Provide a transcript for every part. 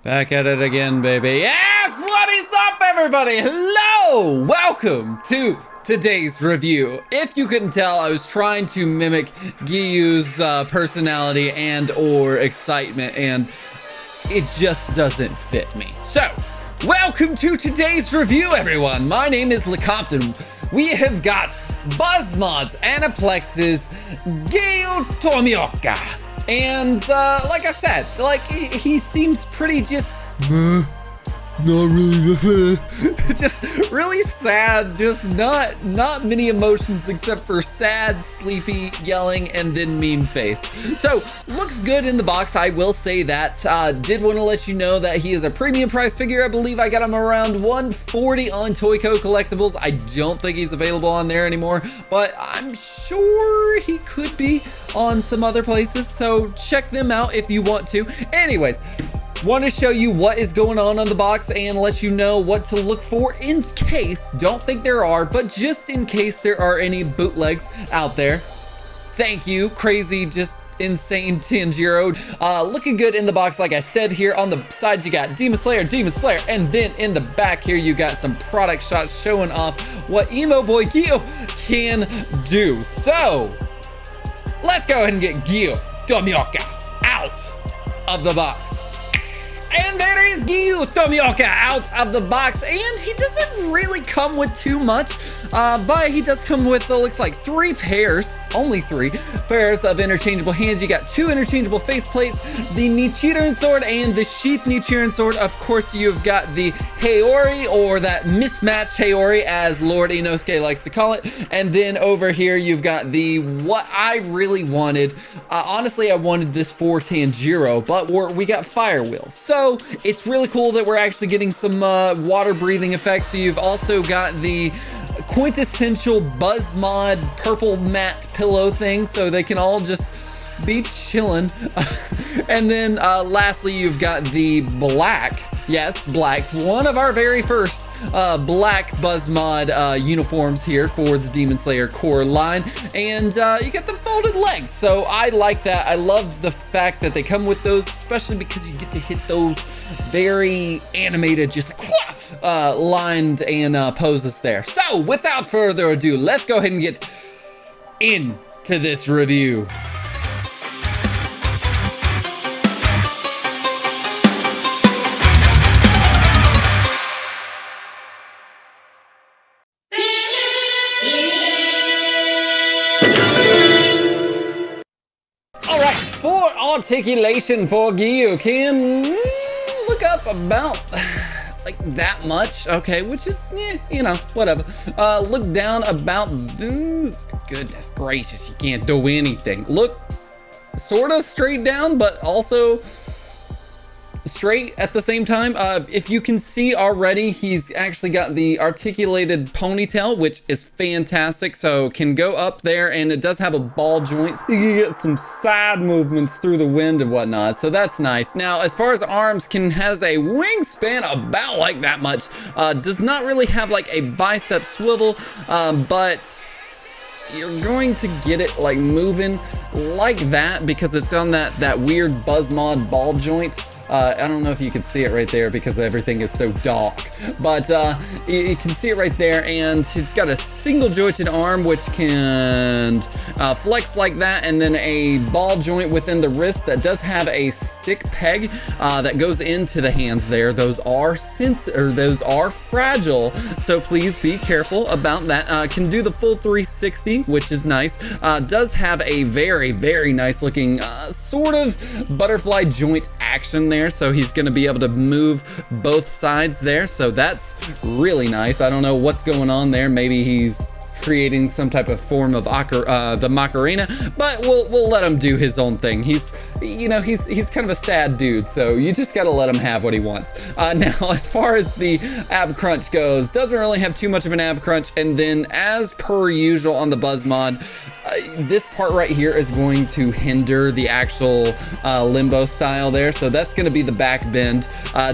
Back at it again, baby. Yes! What is up, everybody? Hello! Welcome to today's review. If you couldn't tell, I was trying to mimic Giyu's personality and or excitement, and it just doesn't fit me. So, welcome to today's review, everyone. My name is LeCompton. We have got Buzzmod's Anaplex's Giyu Tomioka. And like I said, he seems pretty just not really just really sad, just not many emotions except for sad, sleepy, yelling, and then meme face. So looks good in the box, I will say that. Did want to let you know that he is a premium price figure. I believe I got him around $140 on Toyco Collectibles. I don't think he's available on there anymore, but I'm sure he could be on some other places, so check them out if you want to. Anyways, want to show you what is going on the box and let you know what to look for in case, don't think there are, but just in case there are any bootlegs out there. Thank you, crazy, just insane Tanjiro. Looking good in the box, like I said. Here on the side you got Demon Slayer, and then in the back here you got some product shots showing off what Emo Boy Giyu can do. So let's go ahead and get Giyu Tomioka out of the box. And there is Giyu Tomioka out of the box, and he doesn't really come with too much, but he does come with, looks like only three pairs of interchangeable hands. You got two interchangeable faceplates, the Nichiren sword and the Sheath Nichiren sword. Of course, you've got the Haori, or that mismatched Haori, as Lord Inosuke likes to call it. And then over here, you've got the, what I really wanted, honestly, I wanted this for Tanjiro, but we got Fire Wheel. So it's really cool that we're actually getting some water breathing effects. So you've also got the quintessential Buzzmod purple matte pillow thing, so they can all just be chilling. And then lastly, you've got the black, yes, black, one of our very first black Buzzmod uniforms here for the Demon Slayer core line, and you get the folded legs. So I like that. I love the fact that they come with those, especially because you get to hit those very animated, just lined and poses there. So without further ado, let's go ahead and get into this review. For articulation for Giyu, can look up about like that much, okay, which is, you know, whatever. Look down about this. Goodness gracious, you can't do anything. Look sort of straight down, but also straight at the same time. If you can see already, he's actually got the articulated ponytail, which is fantastic. So can go up there, and it does have a ball joint. You can get some side movements through the wind and whatnot, so that's nice. Now, as far as arms, has a wingspan about like that much. Does not really have like a bicep swivel, but you're going to get it like moving like that because it's on that weird Buzzmod ball joint. I don't know if you can see it right there because everything is so dark, but you can see it right there, and it's got a single jointed arm which can flex like that, and then a ball joint within the wrist that does have a stick peg that goes into the hands there. Those are those are fragile, so please be careful about that. Can do the full 360, which is nice. Does have a very, very nice looking sort of butterfly joint action there, so he's going to be able to move both sides there, so that's really nice. I don't know what's going on there. Maybe he's creating some type of form of the Macarena, but we'll let him do his own thing. He's, you know, he's kind of a sad dude, so you just gotta let him have what he wants. Now, as far as the ab crunch goes, doesn't really have too much of an ab crunch, and then as per usual on the Buzzmod, this part right here is going to hinder the actual limbo style there, so that's going to be the back bend.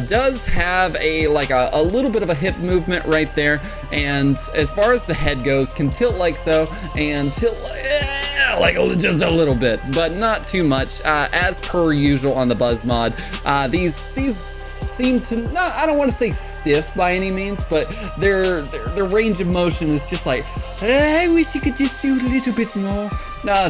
Does have a little bit of a hip movement right there, and as far as the head goes, can tilt like so, and tilt like just a little bit, but not too much. As per usual on the Buzzmod, these seem to not, I don't want to say stiff by any means, but their range of motion is just like, I wish you could just do a little bit more.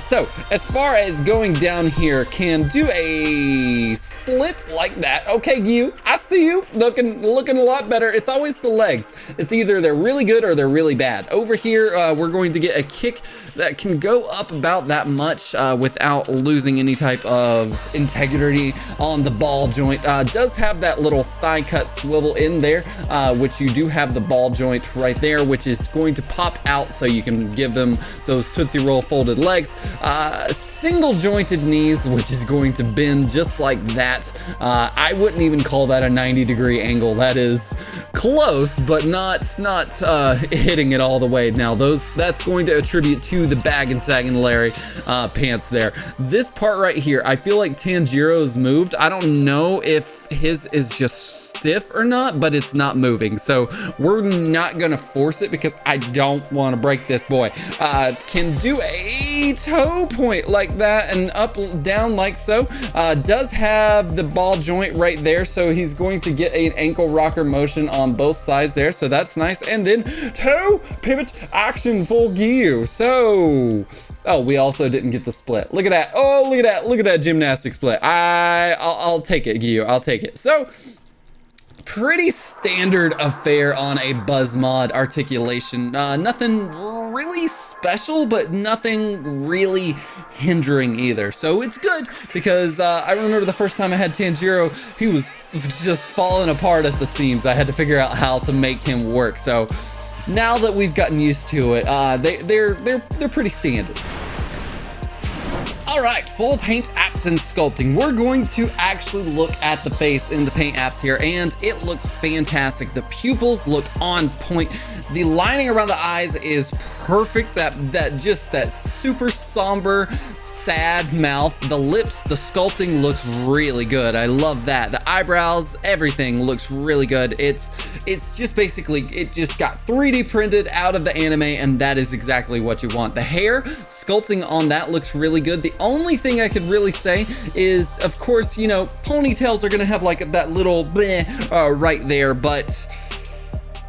So as far as going down here, can do a split like that. Okay, Giyu, I see you looking a lot better. It's always the legs. It's either they're really good or they're really bad. Over here, we're going to get a kick that can go up about that much without losing any type of integrity on the ball joint. Does have that little thigh cut swivel in there, which you do have the ball joint right there, which is going to pop out so you can give them those Tootsie Roll folded legs. Single jointed knees, which is going to bend just like that. I wouldn't even call that a 90-degree angle. That is close, but not hitting it all the way. Now that's going to attribute to the bag and sagging Larry pants there. This part right here, I feel like Tanjiro's moved. I don't know if his is just stiff or not, but it's not moving, so we're not gonna force it because I don't want to break this boy. Can do a toe point like that and up down like so. Does have the ball joint right there, so he's going to get an ankle rocker motion on both sides there, so that's nice. And then toe pivot action for Giyu. So oh, we also didn't get the split. Look at that. Oh, look at that. Look at that gymnastic split. I'll take it, Giyu. I'll take it. So pretty standard affair on a Buzzmod articulation. Nothing really special, but nothing really hindering either. So it's good because I remember the first time I had Tanjiro, he was just falling apart at the seams. I had to figure out how to make him work. So now that we've gotten used to it, they're pretty standard. All right, full paint apps and sculpting. We're going to actually look at the face in the paint apps here, and it looks fantastic. The pupils look on point. The lining around the eyes is perfect. That super somber, sad mouth. The lips, the sculpting looks really good. I love that. The eyebrows, everything looks really good. It's just basically, it just got 3D printed out of the anime, and that is exactly what you want. The hair sculpting on that looks really good. The only thing I could really say is, of course, you know, ponytails are gonna have like that little bleh right there, but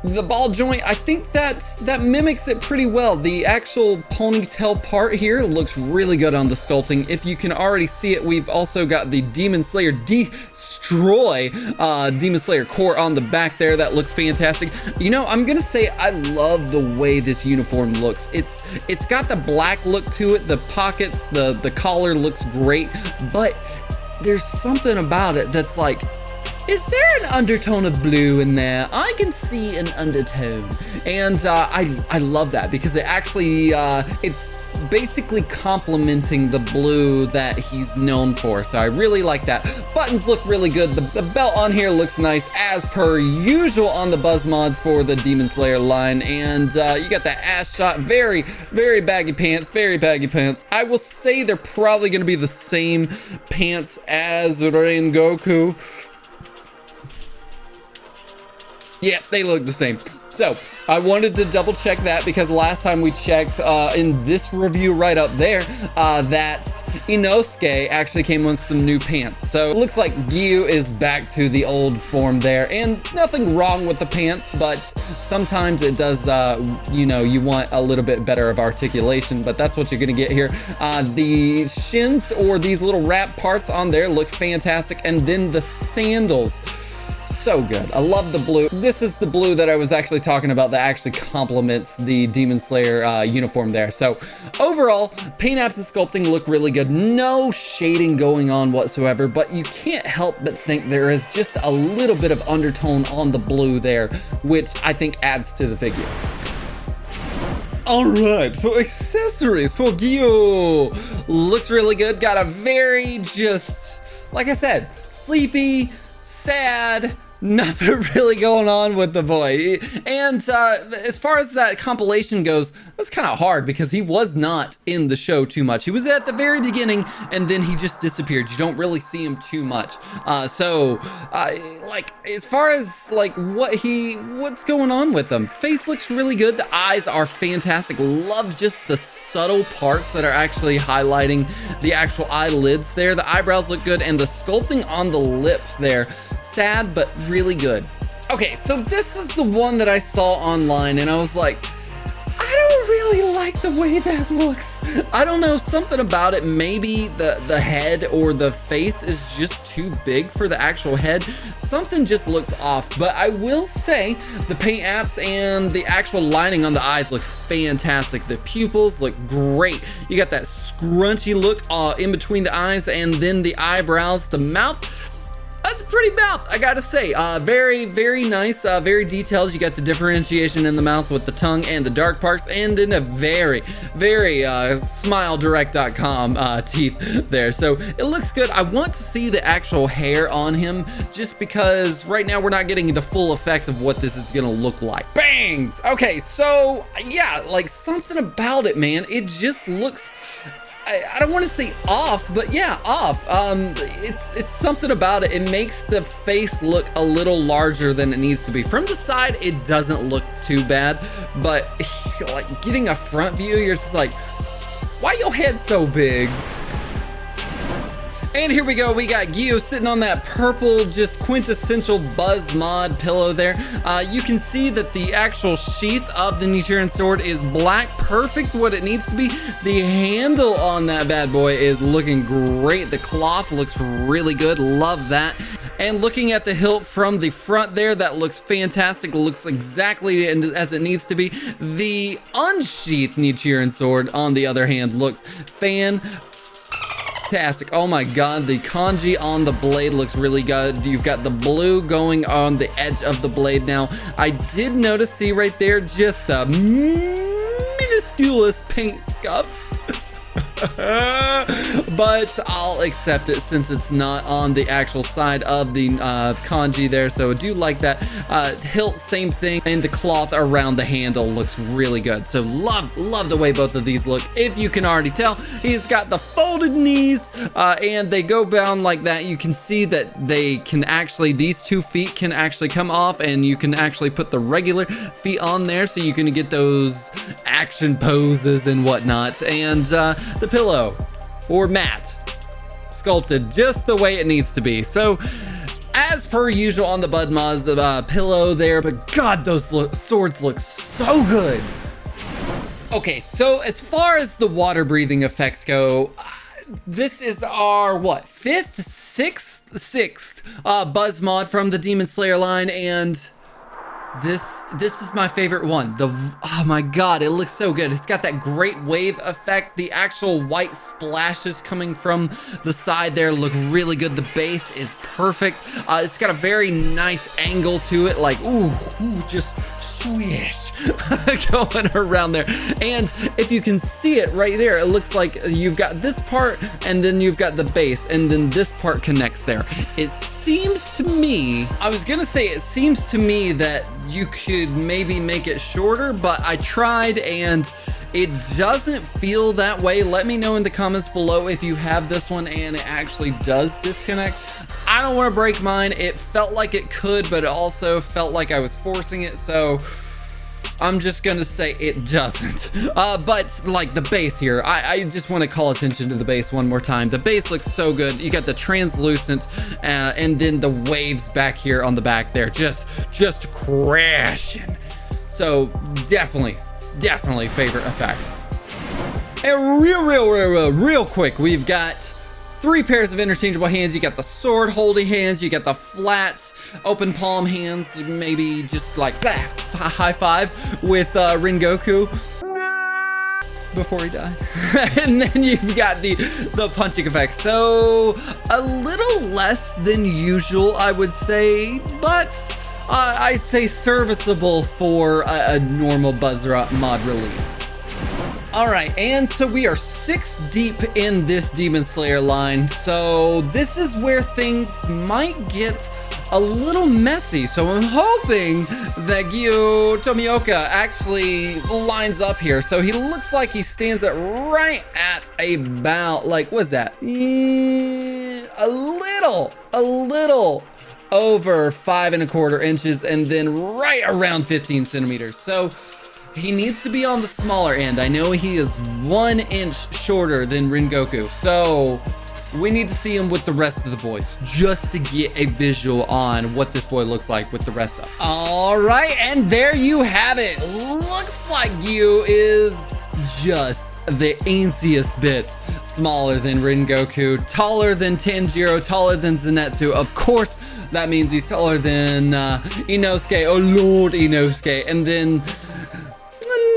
the ball joint, I think that mimics it pretty well. The actual ponytail part here looks really good on the sculpting. If you can already see it, we've also got the Demon Slayer Destroy Demon Slayer core on the back there. That looks fantastic. You know, I'm gonna say I love the way this uniform looks. It's got the black look to it. The pockets, the collar looks great, but there's something about it that's like, is there an undertone of blue in there? I can see an undertone. And I love that because it actually, it's basically complementing the blue that he's known for. So I really like that. Buttons look really good. The belt on here looks nice as per usual on the Buzzmods for the Demon Slayer line. And you got that ass shot. Very, very baggy pants. Very baggy pants. I will say they're probably going to be the same pants as Rengoku. Yeah, they look the same. So I wanted to double check that because last time we checked in this review right up there that Inosuke actually came with some new pants. So it looks like Giyu is back to the old form there, and nothing wrong with the pants, but sometimes it does, you know, you want a little bit better of articulation, but that's what you're gonna get here. The shins or these little wrap parts on there look fantastic, and then the sandals. So good. I love the blue. This is the blue that I was actually talking about that actually complements the Demon Slayer uniform there. So overall, paint apps and sculpting look really good. No shading going on whatsoever, but you can't help but think there is just a little bit of undertone on the blue there, which I think adds to the figure. All right, for accessories for Giyu, looks really good. Got a very just, like I said, sleepy, sad, nothing really going on with the boy. And as far as that compilation goes, that's kind of hard because he was not in the show too much. He was at the very beginning and then he just disappeared. You don't really see him too much. Like as far as like what's going on with him, face looks really good. The eyes are fantastic. Love just the subtle parts that are actually highlighting the actual eyelids there. The eyebrows look good, and the sculpting on the lip there Sad, but really good. Okay, so this is the one that I saw online and I was like, I don't really like the way that looks. I don't know, something about it. Maybe the head or the face is just too big for the actual head. Something just looks off, but I will say the paint apps and the actual lining on the eyes look fantastic. The pupils look great. You got that scrunchy look in between the eyes and then the eyebrows, the mouth. That's a pretty mouth, I gotta say. Very, very nice, very detailed. You got the differentiation in the mouth with the tongue and the dark parts, and then a very, very smiledirect.com teeth there. So it looks good. I want to see the actual hair on him just because right now we're not getting the full effect of what this is gonna look like. Bangs! Okay, so yeah, like something about it, man. It just looks, I don't want to say off, but yeah, off. It's something about it. It makes the face look a little larger than it needs to be. From the side, it doesn't look too bad, but like getting a front view, you're just like, why your head so big? And here we go, we got Giyu sitting on that purple, just quintessential Buzzmod pillow there. You can see that the actual sheath of the Nichiren sword is black, perfect what it needs to be. The handle on that bad boy is looking great. The cloth looks really good, love that. And looking at the hilt from the front there, that looks fantastic, looks exactly as it needs to be. The unsheathed Nichiren sword, on the other hand, looks fantastic. Oh my god, the kanji on the blade looks really good. You've got the blue going on the edge of the blade now. I did notice, see right there, just the minusculous paint scuff. But I'll accept it since it's not on the actual side of the kanji there, so I do like that. Hilt, same thing, and the cloth around the handle looks really good. So love the way both of these look. If you can already tell, he's got the folded knees and they go down like that. You can see that they can actually, these 2 feet can actually come off, and you can actually put the regular feet on there, so you can get those action poses and whatnot. And the pillow or mat sculpted just the way it needs to be. So as per usual on the Buzzmod's pillow there, but god, those swords look so good. Okay, so as far as the water breathing effects go, this is our what, 5th, 6th Buzzmod from the Demon Slayer line, and this is my favorite one. Oh my god, it looks so good. It's got that great wave effect. The actual white splashes coming from the side there look really good. The base is perfect. It's got a very nice angle to it, like ooh just swish going around there. And if you can see it right there, it looks like you've got this part and then you've got the base and then this part connects there. It seems to me, I was gonna say it seems to me that you could maybe make it shorter, but I tried and it doesn't feel that way. Let me know in the comments below if you have this one and it actually does disconnect. I don't want to break mine. It felt like it could, but it also felt like I was forcing it, so I'm just gonna say it doesn't. But like the base here, I just want to call attention to the base one more time. The base looks so good. You got the translucent and then the waves back here on the back there, just crashing. So definitely favorite effect. And real quick, we've got 3 pairs of interchangeable hands. You got the sword holding hands, you got the flat open palm hands, maybe just like that, high five with Rengoku before he died. And then you've got the punching effect. So a little less than usual, I would say, but I'd say serviceable for a normal Buzzmod release. All right, and so we are 6 deep in this Demon Slayer line, so this is where things might get a little messy. So I'm hoping that Giyu Tomioka actually lines up here. So he looks like he stands at right at about, like, what's that? A little over 5¼ inches, and then right around 15 centimeters. So he needs to be on the smaller end. I know he is 1 inch shorter than Rengoku. So we need to see him with the rest of the boys just to get a visual on what this boy looks like with the rest of them. All right, and there you have it. Looks like Giyu is just the antsiest bit smaller than Rengoku, taller than Tanjiro, taller than Zenitsu. Of course, that means he's taller than Inosuke, oh Lord Inosuke, and then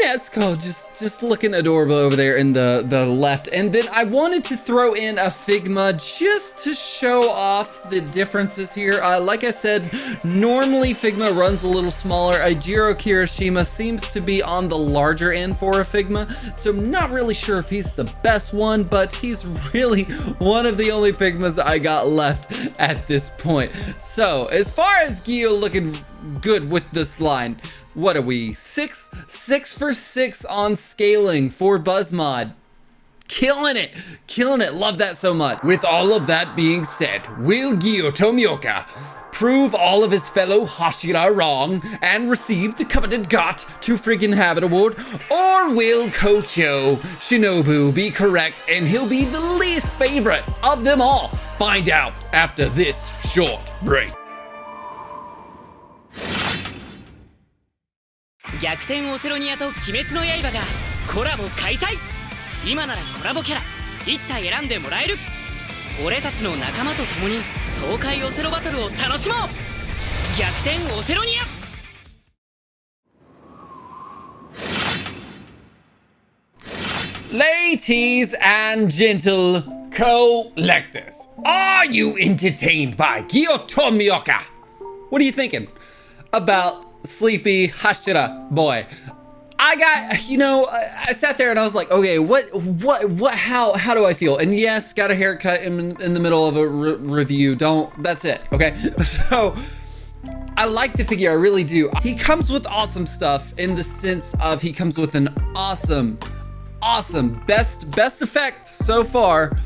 Nezuko just looking adorable over there in the left. And then I wanted to throw in a Figma just to show off the differences here. Like I said, normally Figma runs a little smaller. Jiro Kirishima seems to be on the larger end for a Figma, so I'm not really sure if he's the best one, but he's really one of the only Figmas I got left at this point. So as far as Giyu looking good with this line, what are we, 6 for 6 on scaling for Buzzmod. Killing it, love that so much. With all of that being said, will Giyu Tomioka prove all of his fellow Hashira wrong and receive the coveted Got to Friggin' Have It award? Or will Kocho Shinobu be correct and he'll be the least favorite of them all? Find out after this short break. 逆転オセロニアと鬼滅の刃がコラボ開催。今ならコラボキャラ1体選んでもらえる。俺たちの仲間と共に爽快オセロバトルを楽しもう。逆転オセロニア。Ladies and gentle collectors, are you entertained by Giyu Tomioka? What are you thinking about sleepy Hashira boy? I got, you know, I sat there and I was like, okay, how do I feel? And yes, got a haircut in the middle of a review. That's it, okay? So I like the figure, I really do. He comes with awesome stuff in the sense of he comes with an awesome best effect so far.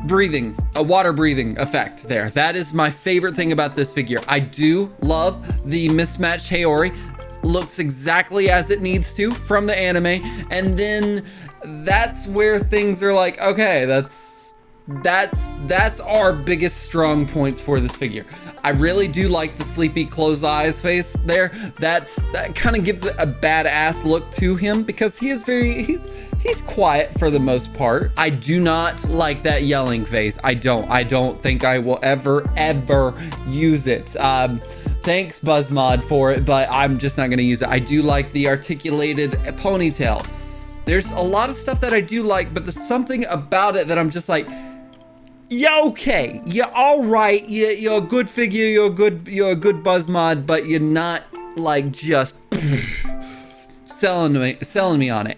Breathing, a water breathing effect there. That is my favorite thing about this figure. I do love the mismatched Haori. Looks exactly as it needs to from the anime. And then that's where things are like, okay, that's our biggest strong points for this figure. I really do like the sleepy closed eyes face there. That kind of gives it a badass look to him because he is he's quiet for the most part. I do not like that yelling face. I don't think I will ever use it. Thanks Buzzmod for it, but I'm just not gonna use it. I do like the articulated ponytail. There's a lot of stuff that I do like, but there's something about it that I'm just like, yeah, okay, you're all right, you're a good figure, you're a good Buzzmod, but you're not like just selling me on it.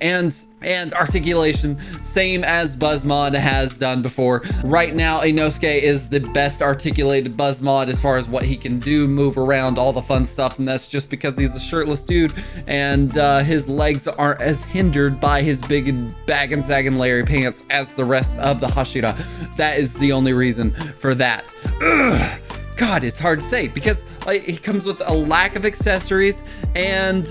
And articulation, same as Buzzmod has done before. Right now, Inosuke is the best articulated Buzzmod as far as what he can do, move around, all the fun stuff, and that's just because he's a shirtless dude and his legs aren't as hindered by his big bag and sagging Larry pants as the rest of the Hashira. That is the only reason for that. Ugh. God, it's hard to say because like, he comes with a lack of accessories and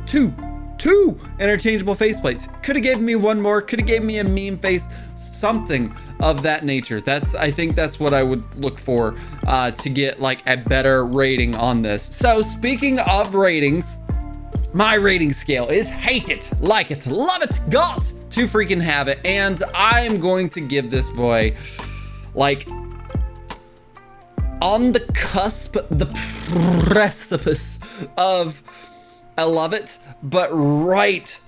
two interchangeable faceplates. Could have given me one more, could have gave me a meme face, something of that nature. I think that's what I would look for to get like a better rating on this. So speaking of ratings, my rating scale is hate it, like it, love it, got to freaking have it. And I'm going to give this boy like on the cusp, the precipice of I love it, but right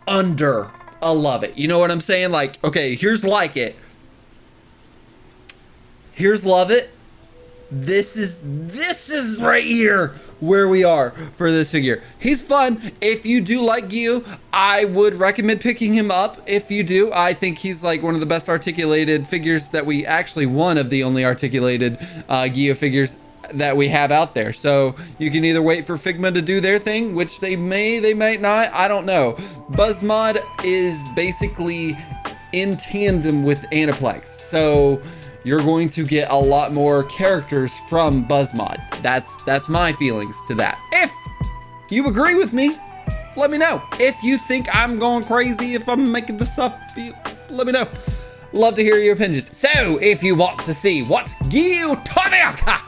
under a love it. You know what I'm saying? Like, okay, here's like it. Here's love it. This is right here where we are for this figure. He's fun. If you do like Giyu, I would recommend picking him up. If you do, I think he's like one of the best articulated figures that we actually, one of the only articulated Giyu figures that we have out there. So you can either wait for Figma to do their thing, which they might not, I don't know. Buzzmod is basically in tandem with Aniplex, so you're going to get a lot more characters from Buzzmod. That's my feelings to that. If you agree with me, let me know. If you think I'm going crazy, if I'm making this up, let me know. Love to hear your opinions. So if you want to see what Giyu Tomioka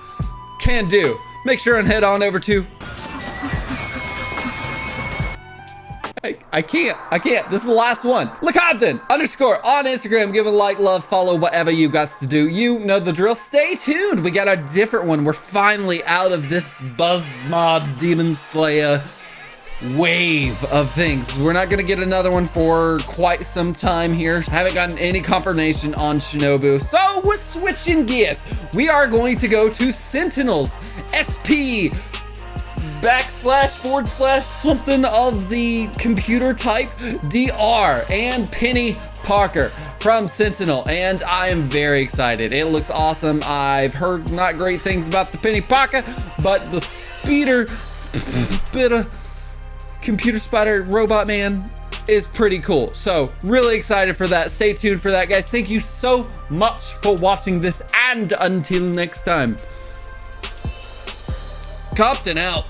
can do, make sure and head on over to I can't. This is the last one. LeCompton _ on Instagram. Give a like, love, follow, whatever you got to do. You know the drill. Stay tuned. We got a different one. We're finally out of this Buzzmod Demon Slayer wave of things. We're not gonna get another one for quite some time here. I haven't gotten any confirmation on Shinobu, so we're switching gears. We are going to go to Sentinels SP / something of the computer type DR and Penny Parker from Sentinel, and I am very excited. It looks awesome. I've heard not great things about the Penny Parker, but the spitter computer spider robot man is pretty cool. So really excited for that. Stay tuned for that, guys. Thank you so much for watching this, and until next time, Compton out.